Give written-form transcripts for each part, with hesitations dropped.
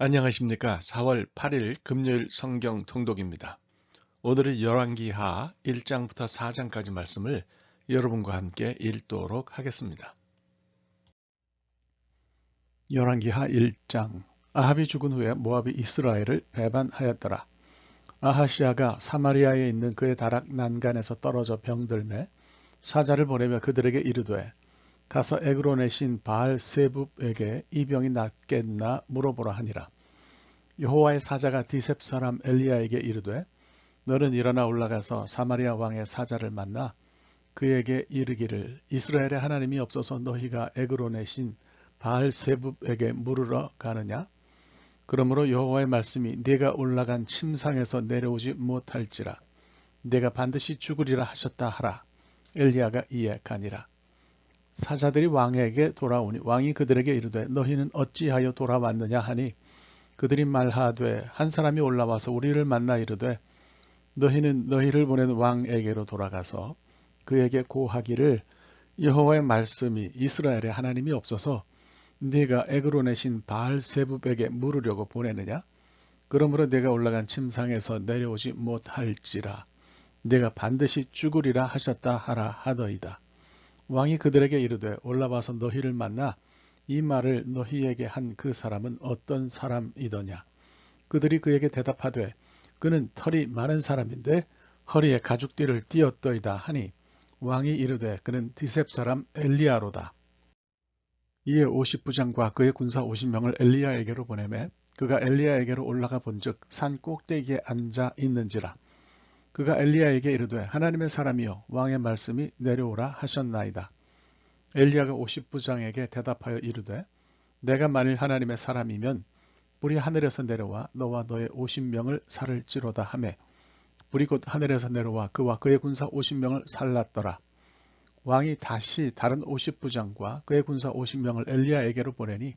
안녕하십니까. 4월 8일 금요일 성경 통독입니다. 오늘은 열왕기하 1장부터 4장까지 말씀을 여러분과 함께 읽도록 하겠습니다. 열왕기하 1장. 아합이 죽은 후에 모압이 이스라엘을 배반하였더라. 아하시아가 사마리아에 있는 그의 다락 난간에서 떨어져 병들매 사자를 보내며 그들에게 이르되 가서 에그론의 신 바알세붑에게 이 병이 낫겠나 물어보라 하니라. 여호와의 사자가 디셉 사람 엘리야에게 이르되 너는 일어나 올라가서 사마리아 왕의 사자를 만나 그에게 이르기를 이스라엘의 하나님이 없어서 너희가 에그론의 신 바알세붑에게 물으러 가느냐? 그러므로 여호와의 말씀이 네가 올라간 침상에서 내려오지 못할지라 네가 반드시 죽으리라 하셨다 하라. 엘리야가 이에 가니라. 사자들이 왕에게 돌아오니 왕이 그들에게 이르되 너희는 어찌하여 돌아왔느냐 하니 그들이 말하되 한 사람이 올라와서 우리를 만나 이르되 너희는 너희를 보낸 왕에게로 돌아가서 그에게 고하기를 여호와의 말씀이 이스라엘의 하나님이 없어서 네가 에그론의 신 바알세붑에게 물으려고 보내느냐? 그러므로 내가 올라간 침상에서 내려오지 못할지라 내가 반드시 죽으리라 하셨다 하라 하더이다. 왕이 그들에게 이르되 올라와서 너희를 만나 이 말을 너희에게 한 그 사람은 어떤 사람이더냐? 그들이 그에게 대답하되 그는 털이 많은 사람인데 허리에 가죽띠를 띠었더이다 하니 왕이 이르되 그는 디셉 사람 엘리야로다. 이에 50부장과 그의 군사 50명을 엘리야에게로 보내매 그가 엘리야에게로 올라가 본즉 산 꼭대기에 앉아 있는지라. 그가 엘리야에게 이르되 하나님의 사람이여 왕의 말씀이 내려오라 하셨나이다. 엘리야가 50부장에게 대답하여 이르되 내가 만일 하나님의 사람이면 불이 하늘에서 내려와 너와 너의 50명을 살을지로다 하매 불이 곧 하늘에서 내려와 그와 그의 군사 50명을 살랐더라. 왕이 다시 다른 50부장과 그의 군사 50명을 엘리야에게로 보내니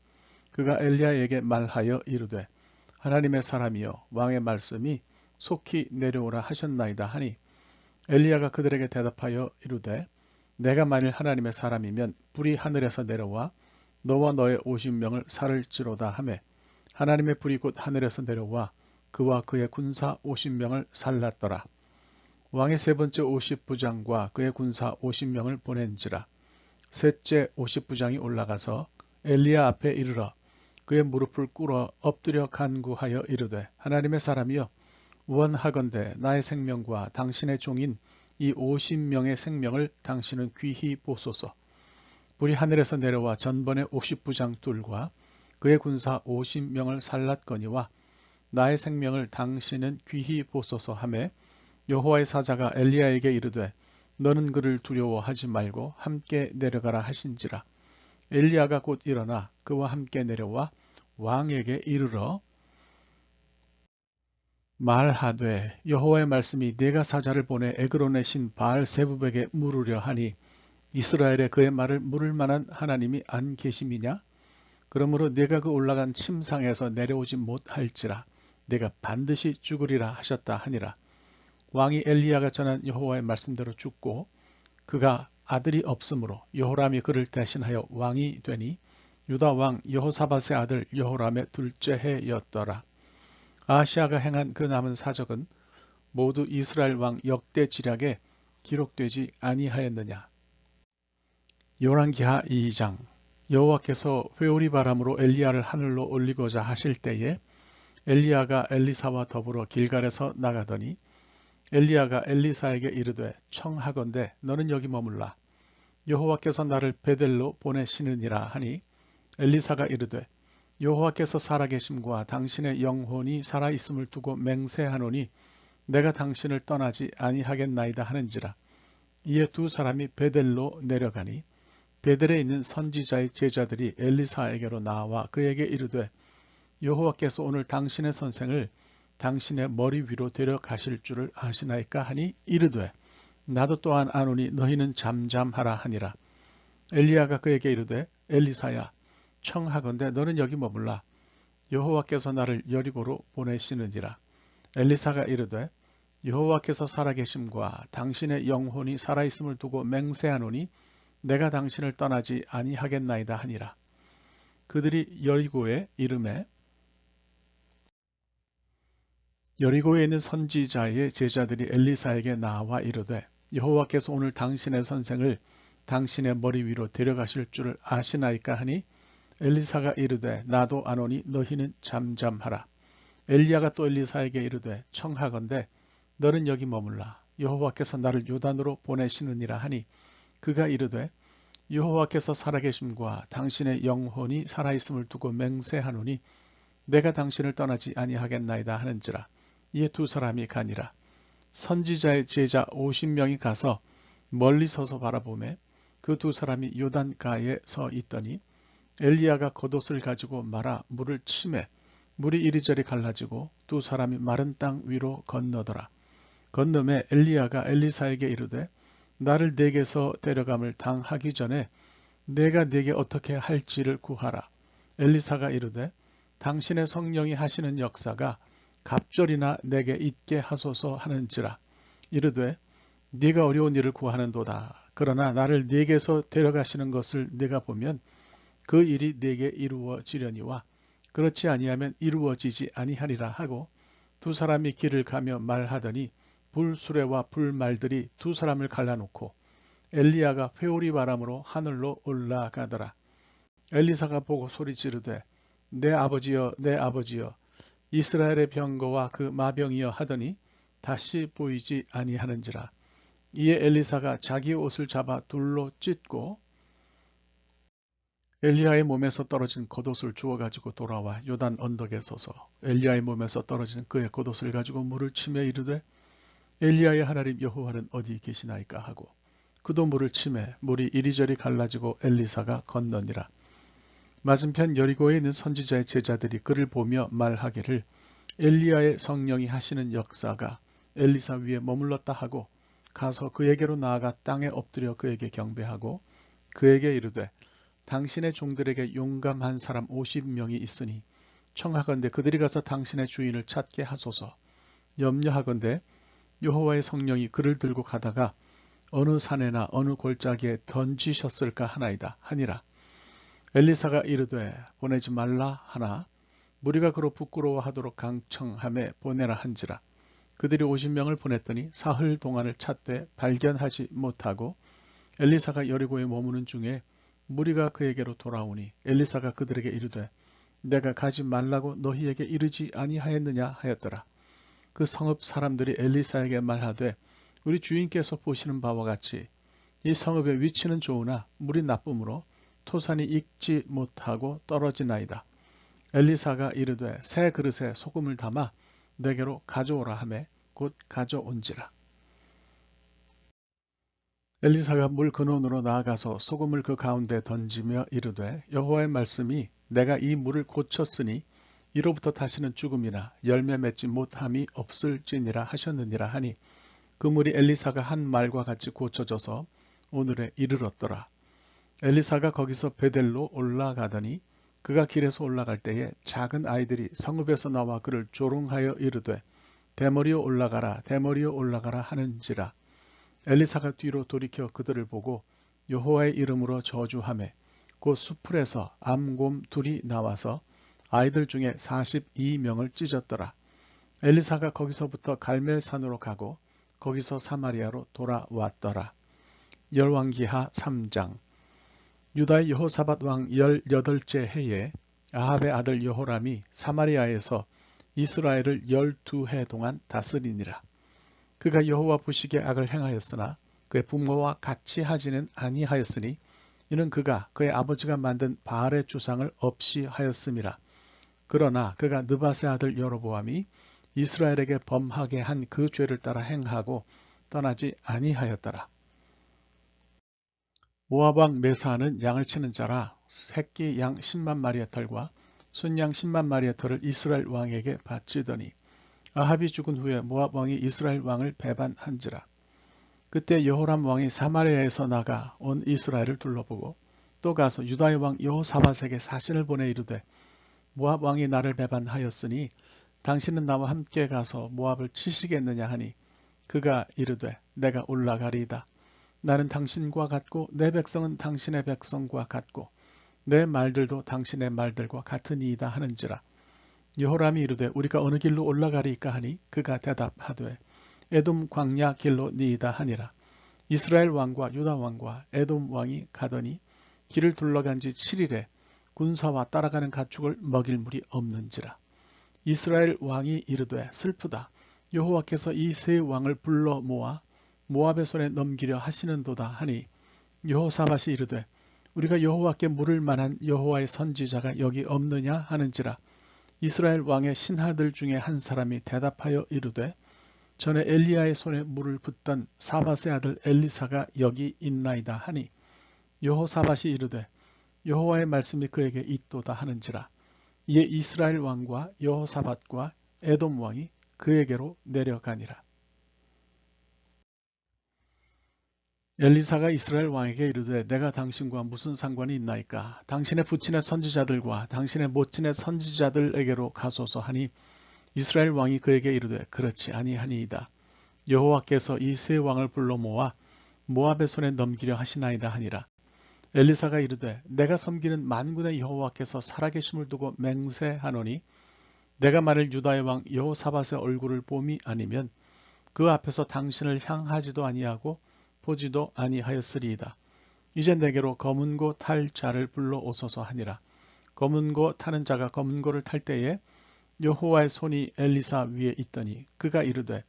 그가 엘리야에게 말하여 이르되 하나님의 사람이여 왕의 말씀이 속히 내려오라 하셨나이다 하니 엘리야가 그들에게 대답하여 이르되 내가 만일 하나님의 사람이면 불이 하늘에서 내려와 너와 너의 50명을 살을지로다 하매 하나님의 불이 곧 하늘에서 내려와 그와 그의 군사 50명을 살랐더라. 왕의 세 번째 50부장과 그의 군사 50명을 보낸지라. 셋째 50부장이 올라가서 엘리야 앞에 이르러 그의 무릎을 꿇어 엎드려 간구하여 이르되 하나님의 사람이여 원하건대 나의 생명과 당신의 종인 이 50명의 생명을 당신은 귀히 보소서. 불이 하늘에서 내려와 전번의 50부장 둘과 그의 군사 50명을 살랐거니와 나의 생명을 당신은 귀히 보소서 하매 여호와의 사자가 엘리야에게 이르되 너는 그를 두려워하지 말고 함께 내려가라 하신지라. 엘리야가 곧 일어나 그와 함께 내려와 왕에게 이르러 말하되 여호와의 말씀이 네가 사자를 보내 에그론의 신 바알세붑에게 물으려 하니 이스라엘에 그의 말을 물을 만한 하나님이 안 계심이냐? 그러므로 네가 그 올라간 침상에서 내려오지 못할지라 네가 반드시 죽으리라 하셨다 하니라. 왕이 엘리야가 전한 여호와의 말씀대로 죽고 그가 아들이 없으므로 여호람이 그를 대신하여 왕이 되니 유다 왕 여호사밧의 아들 여호람의 둘째 해였더라. 아하시아가 행한 그 남은 사적은 모두 이스라엘 왕 역대 지략에 기록되지 아니하였느냐. 열왕기하 2장. 여호와께서 회오리 바람으로 엘리야를 하늘로 올리고자 하실 때에 엘리야가 엘리사와 더불어 길갈에서 나가더니 엘리야가 엘리사에게 이르되 청하건대 너는 여기 머물라. 여호와께서 나를 베델로 보내시느니라 하니 엘리사가 이르되 여호와께서 살아계심과 당신의 영혼이 살아있음을 두고 맹세하노니 내가 당신을 떠나지 아니하겠나이다 하는지라. 이에 두 사람이 베델로 내려가니 베델에 있는 선지자의 제자들이 엘리사에게로 나와 그에게 이르되 여호와께서 오늘 당신의 선생을 당신의 머리 위로 데려가실 줄을 아시나이까 하니 이르되 나도 또한 아노니 너희는 잠잠하라 하니라. 엘리야가 그에게 이르되 엘리사야 청하건대 너는 여기 머물라. 여호와께서 나를 여리고로 보내시느니라. 엘리사가 이르되 여호와께서 살아계심과 당신의 영혼이 살아있음을 두고 맹세하노니 내가 당신을 떠나지 아니하겠나이다 하니라. 그들이 여리고에 이르매 여리고에 있는 선지자의 제자들이 엘리사에게 나와 이르되 여호와께서 오늘 당신의 선생을 당신의 머리 위로 데려가실 줄을 아시나이까 하니 엘리사가 이르되 나도 아노니 너희는 잠잠하라. 엘리야가 또 엘리사에게 이르되 청하건대 너는 여기 머물라. 여호와께서 나를 요단으로 보내시느니라 하니 그가 이르되 여호와께서 살아계심과 당신의 영혼이 살아있음을 두고 맹세하노니 내가 당신을 떠나지 아니하겠나이다 하는지라. 이에 두 사람이 가니라. 선지자의 제자 50명이 가서 멀리 서서 바라보매 그 두 사람이 요단가에 서 있더니 엘리야가 겉옷을 가지고 말아 물을 치매 물이 이리저리 갈라지고 두 사람이 마른 땅 위로 건너더라. 건너매 엘리야가 엘리사에게 이르되 나를 네게서 데려감을 당하기 전에 내가 네게 어떻게 할지를 구하라. 엘리사가 이르되 당신의 성령이 하시는 역사가 갑절이나 내게 있게 하소서 하는지라. 이르되 네가 어려운 일을 구하는도다. 그러나 나를 네게서 데려가시는 것을 네가 보면 그 일이 네게 이루어지려니와 그렇지 아니하면 이루어지지 아니하리라 하고 두 사람이 길을 가며 말하더니 불수레와 불말들이 두 사람을 갈라놓고 엘리야가 회오리 바람으로 하늘로 올라가더라. 엘리사가 보고 소리 지르되 내 아버지여 내 아버지여 이스라엘의 병거와 그 마병이여 하더니 다시 보이지 아니하는지라. 이에 엘리사가 자기 옷을 잡아 둘로 찢고 엘리야의 몸에서 떨어진 겉옷을 주워가지고 돌아와 요단 언덕에 서서 엘리야의 몸에서 떨어진 그의 겉옷을 가지고 물을 치며 이르되 엘리야의 하나님 여호와는 어디 계시나이까 하고 그도 물을 치매 물이 이리저리 갈라지고 엘리사가 건너니라. 맞은편 여리고에 있는 선지자의 제자들이 그를 보며 말하기를 엘리야의 성령이 하시는 역사가 엘리사 위에 머물렀다 하고 가서 그에게로 나아가 땅에 엎드려 그에게 경배하고 그에게 이르되 당신의 종들에게 용감한 사람 50명이 있으니 청하건대 그들이 가서 당신의 주인을 찾게 하소서. 염려하건대 여호와의 성령이 그를 들고 가다가 어느 산에나 어느 골짜기에 던지셨을까 하나이다 하니라. 엘리사가 이르되 보내지 말라 하나 무리가 그로 부끄러워하도록 강청함에 보내라 한지라. 그들이 50명을 보냈더니 사흘 동안을 찾되 발견하지 못하고 엘리사가 여리고에 머무는 중에 무리가 그에게로 돌아오니 엘리사가 그들에게 이르되 내가 가지 말라고 너희에게 이르지 아니하였느냐 하였더라. 그 성읍 사람들이 엘리사에게 말하되 우리 주인께서 보시는 바와 같이 이 성읍의 위치는 좋으나 물이 나쁨으로 토산이 익지 못하고 떨어지나이다. 엘리사가 이르되 새 그릇에 소금을 담아 내게로 가져오라 하매 곧 가져온지라. 엘리사가 물 근원으로 나아가서 소금을 그 가운데 던지며 이르되 여호와의 말씀이 내가 이 물을 고쳤으니 이로부터 다시는 죽음이나 열매 맺지 못함이 없을지니라 하셨느니라 하니 그 물이 엘리사가 한 말과 같이 고쳐져서 오늘에 이르렀더라. 엘리사가 거기서 베델로 올라가더니 그가 길에서 올라갈 때에 작은 아이들이 성읍에서 나와 그를 조롱하여 이르되 대머리여 올라가라 대머리여 올라가라 하는지라. 엘리사가 뒤로 돌이켜 그들을 보고 여호와의 이름으로 저주하매 곧 수풀에서 암곰 둘이 나와서 아이들 중에 42명을 찢었더라. 엘리사가 거기서부터 갈멜산으로 가고 거기서 사마리아로 돌아왔더라. 열왕기하 3장. 유다의 여호사밧 왕 18째 해에 아합의 아들 여호람이 사마리아에서 이스라엘을 12해 동안 다스리니라. 그가 여호와 보시기에 악을 행하였으나 그의 부모와 같이 하지는 아니하였으니 이는 그가 그의 아버지가 만든 바알의 주상을 없이 하였음이라. 그러나 그가 느밧의 아들 여로보암이 이스라엘에게 범하게 한 그 죄를 따라 행하고 떠나지 아니하였더라. 모압 왕 메사는 양을 치는 자라 새끼 양 10만 마리의 털과 순양 10만 마리의 털을 이스라엘 왕에게 바치더니 아합이 죽은 후에 모압 왕이 이스라엘 왕을 배반한지라. 그때 여호람 왕이 사마리아에서 나가 온 이스라엘을 둘러보고 또 가서 유다의 왕 여호사밧에게 사신을 보내 이르되 모압 왕이 나를 배반하였으니 당신은 나와 함께 가서 모압을 치시겠느냐 하니 그가 이르되 내가 올라가리이다. 나는 당신과 같고 내 백성은 당신의 백성과 같고 내 말들도 당신의 말들과 같으니이다 하는지라. 여호람이 이르되 우리가 어느 길로 올라가리까 하니 그가 대답하되 에돔 광야 길로 니이다 하니라. 이스라엘 왕과 유다 왕과 에돔 왕이 가더니 길을 둘러간 지 7일에 군사와 따라가는 가축을 먹일 물이 없는지라. 이스라엘 왕이 이르되 슬프다. 여호와께서 이 세 왕을 불러 모아 모압의 손에 넘기려 하시는도다 하니 여호사밧이 이르되 우리가 여호와께 물을 만한 여호와의 선지자가 여기 없느냐 하는지라. 이스라엘 왕의 신하들 중에 한 사람이 대답하여 이르되 전에 엘리야의 손에 물을 붓던 사밧의 아들 엘리사가 여기 있나이다 하니 여호사밧이 이르되 여호와의 말씀이 그에게 있도다 하는지라. 이에 이스라엘 왕과 여호사밧과 에돔 왕이 그에게로 내려가니라. 엘리사가 이스라엘 왕에게 이르되 내가 당신과 무슨 상관이 있나이까? 당신의 부친의 선지자들과 당신의 모친의 선지자들에게로 가소서 하니 이스라엘 왕이 그에게 이르되 그렇지 아니하니이다. 여호와께서 이 세 왕을 불러 모아 모압의 손에 넘기려 하시나이다 하니라. 엘리사가 이르되 내가 섬기는 만군의 여호와께서 살아계심을 두고 맹세하노니 내가 만일 유다의 왕 여호사밧의 얼굴을 봄이 아니면 그 앞에서 당신을 향하지도 아니하고 보지도 아니하였으리이다. 이제 내게로 검은고 탈 자를 불러 오소서 하니라. 검은고 타는 자가 검은고를 탈 때에 여호와의 손이 엘리사 위에 있더니 그가 이르되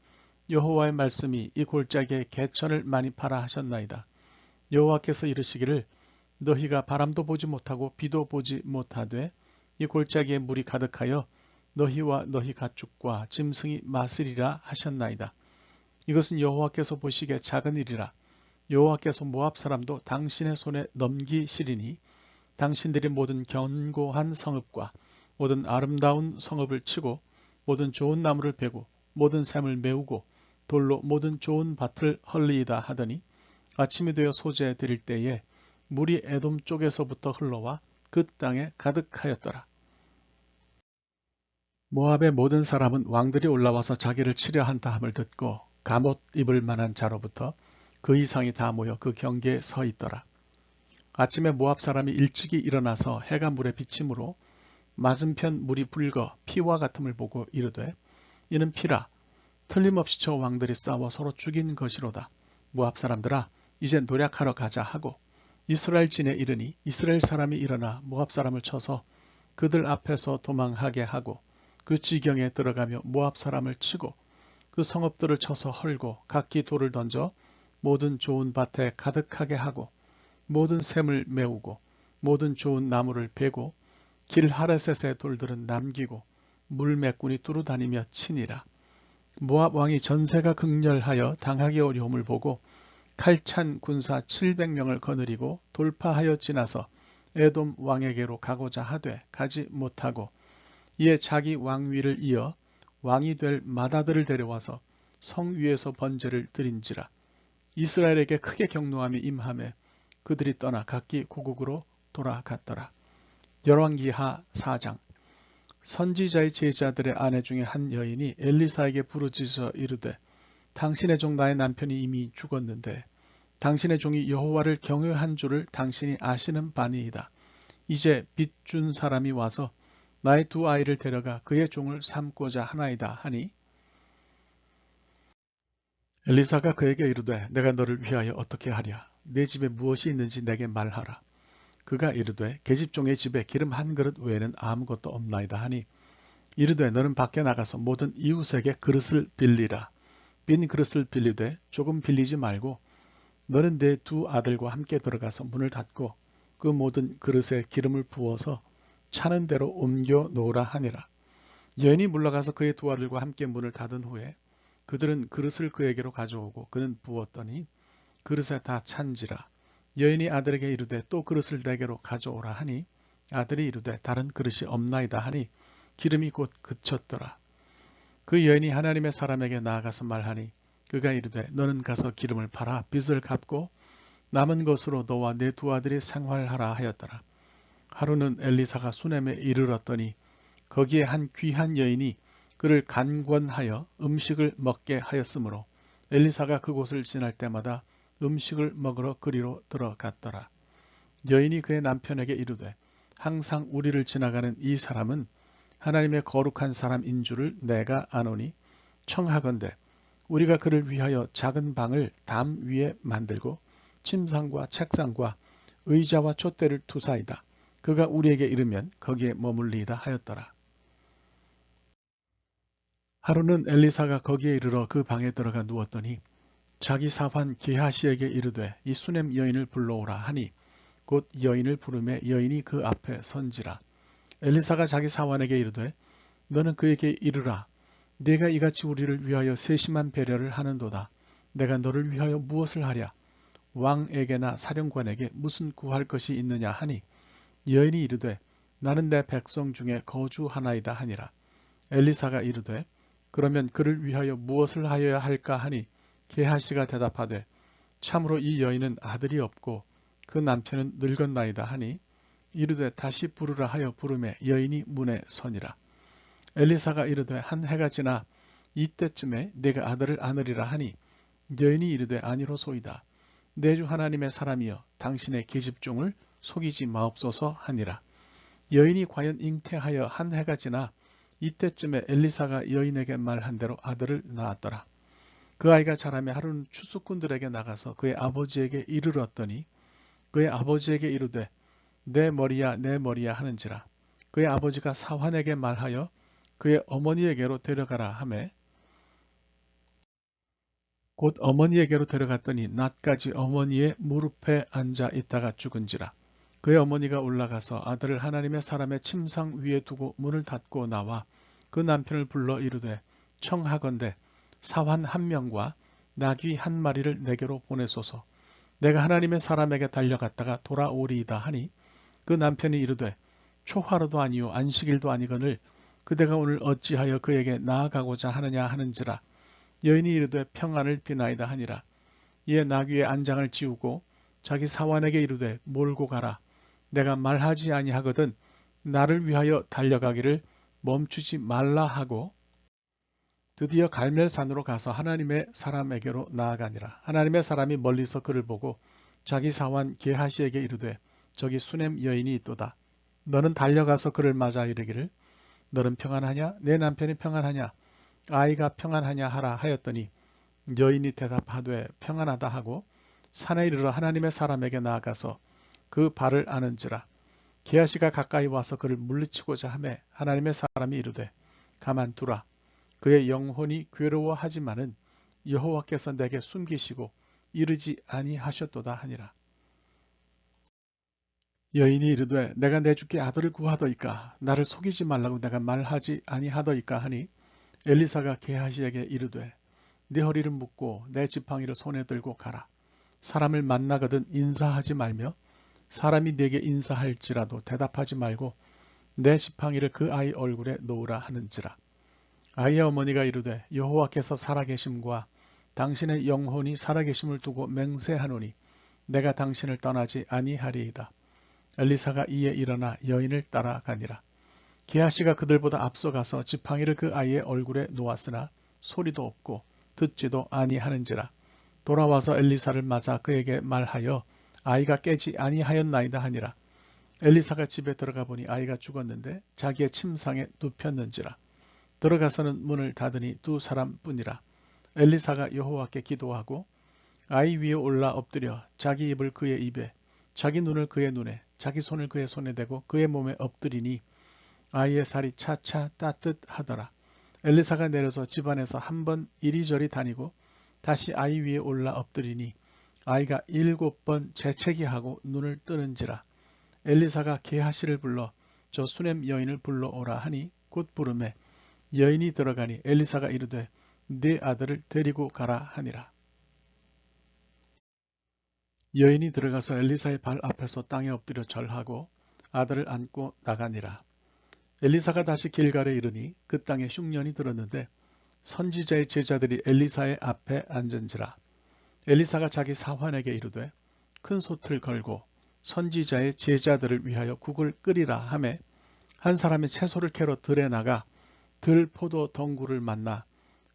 여호와의 말씀이 이 골짜기에 개천을 많이 파라 하셨나이다. 여호와께서 이르시기를 너희가 바람도 보지 못하고 비도 보지 못하되 이 골짜기에 물이 가득하여 너희와 너희 가축과 짐승이 마시리라 하셨나이다. 이것은 여호와께서 보시기에 작은 일이라. 여호와께서 모압 사람도 당신의 손에 넘기시리니 당신들이 모든 견고한 성읍과 모든 아름다운 성읍을 치고 모든 좋은 나무를 베고 모든 샘을 메우고 돌로 모든 좋은 밭을 헐리이다 하더니 아침이 되어 소재 드릴 때에 물이 에돔 쪽에서부터 흘러와 그 땅에 가득하였더라. 모압의 모든 사람은 왕들이 올라와서 자기를 치려 한다 함을 듣고 갑옷 입을 만한 자로부터 그 이상이 다 모여 그 경계에 서 있더라. 아침에 모압 사람이 일찍이 일어나서 해가 물에 비침으로 맞은편 물이 붉어 피와 같음을 보고 이르되 이는 피라. 틀림없이 저 왕들이 싸워 서로 죽인 것이로다. 모압 사람들아 이제 노략하러 가자 하고 이스라엘 진에 이르니 이스라엘 사람이 일어나 모압 사람을 쳐서 그들 앞에서 도망하게 하고 그 지경에 들어가며 모압 사람을 치고 그 성읍들을 쳐서 헐고 각기 돌을 던져 모든 좋은 밭에 가득하게 하고 모든 샘을 메우고 모든 좋은 나무를 베고 길 하레셋의 돌들은 남기고 물매꾼이 뚜루다니며 치니라. 모압 왕이 전세가 극렬하여 당하기 어려움을 보고 칼찬 군사 700명을 거느리고 돌파하여 지나서 에돔 왕에게로 가고자 하되 가지 못하고 이에 자기 왕위를 이어 왕이 될 마다들을 데려와서 성 위에서 번제를 드린지라. 이스라엘에게 크게 경노함이 임하매 그들이 떠나 각기 고국으로 돌아갔더라. 열왕기하 4장. 선지자의 제자들의 아내 중에 한 여인이 엘리사에게 부르짖어 이르되 당신의 종 나의 남편이 이미 죽었는데 당신의 종이 여호와를 경외한 줄을 당신이 아시는 바니이다. 이제 빚 준 사람이 와서 나의 두 아이를 데려가 그의 종을 삼고자 하나이다 하니 엘리사가 그에게 이르되 내가 너를 위하여 어떻게 하랴. 내 집에 무엇이 있는지 내게 말하라. 그가 이르되 계집종의 집에 기름 한 그릇 외에는 아무것도 없나이다 하니 이르되 너는 밖에 나가서 모든 이웃에게 그릇을 빌리라. 빈 그릇을 빌리되 조금 빌리지 말고 너는 내 두 아들과 함께 들어가서 문을 닫고 그 모든 그릇에 기름을 부어서 차는 대로 옮겨 놓으라 하니라. 여인이 물러가서 그의 두 아들과 함께 문을 닫은 후에 그들은 그릇을 그에게로 가져오고 그는 부었더니 그릇에 다 찬지라. 여인이 아들에게 이르되 또 그릇을 내게로 가져오라 하니 아들이 이르되 다른 그릇이 없나이다 하니 기름이 곧 그쳤더라. 그 여인이 하나님의 사람에게 나아가서 말하니 그가 이르되 너는 가서 기름을 팔아 빚을 갚고 남은 것으로 너와 내 두 아들이 생활하라 하였더라. 하루는 엘리사가 수넴에 이르렀더니 거기에 한 귀한 여인이 그를 간권하여 음식을 먹게 하였으므로 엘리사가 그곳을 지날 때마다 음식을 먹으러 그리로 들어갔더라. 여인이 그의 남편에게 이르되 항상 우리를 지나가는 이 사람은 하나님의 거룩한 사람인 줄을 내가 아노니 청하건대 우리가 그를 위하여 작은 방을 담 위에 만들고 침상과 책상과 의자와 촛대를 두사이다. 그가 우리에게 이르면 거기에 머물리이다 하였더라. 하루는 엘리사가 거기에 이르러 그 방에 들어가 누웠더니 자기 사환 게하시에게 이르되 이 수냄 여인을 불러오라 하니 곧 여인을 부르매 여인이 그 앞에 선지라. 엘리사가 자기 사환에게 이르되 너는 그에게 이르라. 네가 이같이 우리를 위하여 세심한 배려를 하는도다. 내가 너를 위하여 무엇을 하랴? 왕에게나 사령관에게 무슨 구할 것이 있느냐 하니 여인이 이르되 나는 내 백성 중에 거주하나이다 하니라. 엘리사가 이르되 그러면 그를 위하여 무엇을 하여야 할까 하니 게하시가 대답하되 참으로 이 여인은 아들이 없고 그 남편은 늙었나이다 하니 이르되 다시 부르라 하여 부르매 여인이 문에 서니라. 엘리사가 이르되 한 해가 지나 이때쯤에 내가 아들을 안으리라 하니 여인이 이르되 아니로소이다. 내 주 하나님의 사람이여 당신의 계집종을 속이지 마옵소서 하니라. 여인이 과연 잉태하여 한 해가 지나 이때쯤에 엘리사가 여인에게 말한 대로 아들을 낳았더라. 그 아이가 자라매 하루는 추수꾼들에게 나가서 그의 아버지에게 이르렀더니 그의 아버지에게 이르되 내 머리야 내 머리야 하는지라. 그의 아버지가 사환에게 말하여 그의 어머니에게로 데려가라 하매 곧 어머니에게로 데려갔더니 낮까지 어머니의 무릎에 앉아 있다가 죽은지라. 그의 어머니가 올라가서 아들을 하나님의 사람의 침상 위에 두고 문을 닫고 나와 그 남편을 불러 이르되 청하건대 사환 한 명과 나귀 한 마리를 내게로 보내소서. 내가 하나님의 사람에게 달려갔다가 돌아오리이다 하니 그 남편이 이르되 초하루도 아니요 안식일도 아니거늘 그대가 오늘 어찌하여 그에게 나아가고자 하느냐 하는지라. 여인이 이르되 평안을 비나이다 하니라. 이에 나귀의 안장을 지우고 자기 사환에게 이르되 몰고 가라. 내가 말하지 아니하거든 나를 위하여 달려가기를 멈추지 말라 하고 드디어 갈멜산으로 가서 하나님의 사람에게로 나아가니라. 하나님의 사람이 멀리서 그를 보고 자기 사환 게하시에게 이르되 저기 수냄 여인이 있도다. 너는 달려가서 그를 맞아 이르기를 너는 평안하냐? 내 남편이 평안하냐? 아이가 평안하냐 하라 하였더니 여인이 대답하되 평안하다 하고 산에 이르러 하나님의 사람에게 나아가서 그 발을 아는지라. 게하시가 가까이 와서 그를 물리치고자 하매 하나님의 사람이 이르되 가만두라. 그의 영혼이 괴로워하지만은 여호와께서 내게 숨기시고 이르지 아니하셨도다 하니라. 여인이 이르되 내가 내 주께 아들을 구하더이까 나를 속이지 말라고 내가 말하지 아니하더이까 하니 엘리사가 게하시에게 이르되 네 허리를 묶고 내 지팡이를 손에 들고 가라. 사람을 만나거든 인사하지 말며 사람이 네게 인사할지라도 대답하지 말고 내 지팡이를 그 아이 얼굴에 놓으라 하는지라. 아이의 어머니가 이르되 여호와께서 살아계심과 당신의 영혼이 살아계심을 두고 맹세하노니 내가 당신을 떠나지 아니하리이다. 엘리사가 이에 일어나 여인을 따라가니라. 게하시가 그들보다 앞서가서 지팡이를 그 아이의 얼굴에 놓았으나 소리도 없고 듣지도 아니하는지라. 돌아와서 엘리사를 맞아 그에게 말하여 아이가 깨지 아니하였나이다 하니라. 엘리사가 집에 들어가 보니 아이가 죽었는데 자기의 침상에 눕혔는지라. 들어가서는 문을 닫으니 두 사람뿐이라. 엘리사가 여호와께 기도하고 아이 위에 올라 엎드려 자기 입을 그의 입에 자기 눈을 그의 눈에 자기 손을 그의 손에 대고 그의 몸에 엎드리니 아이의 살이 차차 따뜻하더라. 엘리사가 내려서 집안에서 한 번 이리저리 다니고 다시 아이 위에 올라 엎드리니 아이가 7번 재채기하고 눈을 뜨는지라. 엘리사가 게하시를 불러 저 수냄 여인을 불러오라 하니 곧 부르매 여인이 들어가니 엘리사가 이르되 네 아들을 데리고 가라 하니라. 여인이 들어가서 엘리사의 발 앞에서 땅에 엎드려 절하고 아들을 안고 나가니라. 엘리사가 다시 길갈에 이르니 그 땅에 흉년이 들었는데 선지자의 제자들이 엘리사의 앞에 앉은지라. 엘리사가 자기 사환에게 이르되 큰 솥을 걸고 선지자의 제자들을 위하여 국을 끓이라 하매 한 사람이 채소를 캐러 들에 나가 들 포도 덩굴을 만나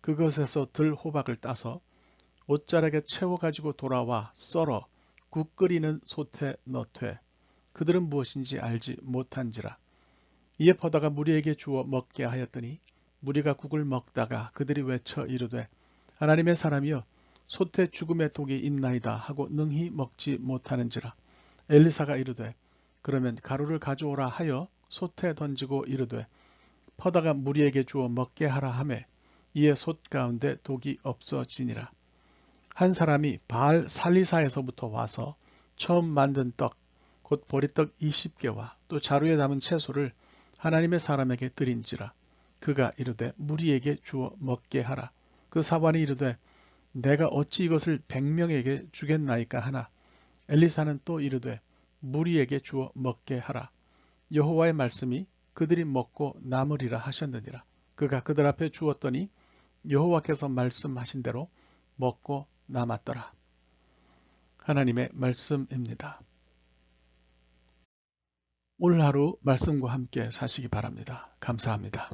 그것에서 들 호박을 따서 옷자락에 채워가지고 돌아와 썰어 국 끓이는 솥에 넣되 그들은 무엇인지 알지 못한지라. 이에 퍼다가 무리에게 주어 먹게 하였더니 무리가 국을 먹다가 그들이 외쳐 이르되 하나님의 사람이여 솥에 죽음의 독이 있나이다 하고 능히 먹지 못하는지라. 엘리사가 이르되 그러면 가루를 가져오라 하여 솥에 던지고 이르되 퍼다가 무리에게 주어 먹게 하라 하매 이에 솥 가운데 독이 없어지니라. 한 사람이 바알 살리사에서부터 와서 처음 만든 떡, 곧 보리떡 20개와 또 자루에 담은 채소를 하나님의 사람에게 드린지라. 그가 이르되 무리에게 주어 먹게 하라. 그 사관이 이르되 내가 어찌 이것을 100명에게 주겠나이까 하나. 엘리사는 또 이르되 무리에게 주어 먹게 하라. 여호와의 말씀이 그들이 먹고 남으리라 하셨느니라. 그가 그들 앞에 주었더니 여호와께서 말씀하신 대로 먹고 남았더라. 하나님의 말씀입니다. 오늘 하루 말씀과 함께 사시기 바랍니다. 감사합니다.